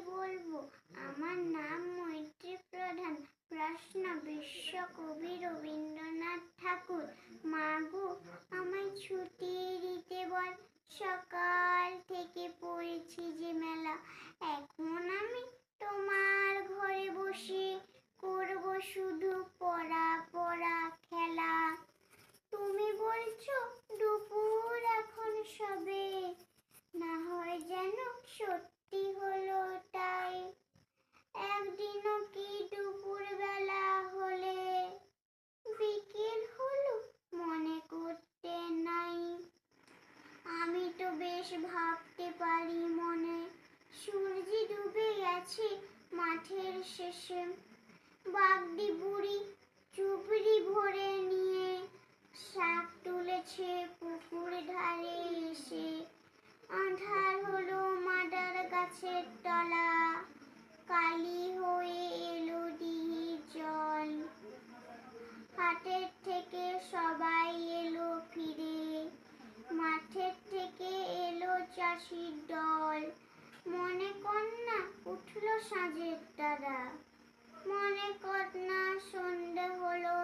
বলবো? আমার নাম মৈত্রী প্রধান। প্রশ্ন বিশ্বকবি রবীন্দ্রনাথ ঠাকুর। মাগো আমায় ছুটি দিতে বল, সকাল থেকে পড়েছি যে মেলা। এখন আমি তোমার ঘরে বসে করব শুধু পড়া পড়া খেলা। তুমি বলছো দুপুর এখন সবে, না হয় যেন সত্যি হলো তাই। একদিনও কি দুপুর বেলা হলে বিকেল হলো মনে করতে নাই। আমি তো বেশ ভাবতে পারি মনে, সূর্য ডুবে গেছে মাঠের শেষে। বাগদি বুড়ি চুবড়ি ভরে নিয়ে শাক তুলেছে পুকুর ধারে এসে। আঁধার হলো মাদার গাছের তলা, কালি হয়ে এলো দিঘির জল। হাটের থেকে সবাই এলো ফিরে, মাঠের থেকে এলো চাষির দল। মনে কর না উঠলো সাঁঝের তারা, মনে কর না সন্ধে হলো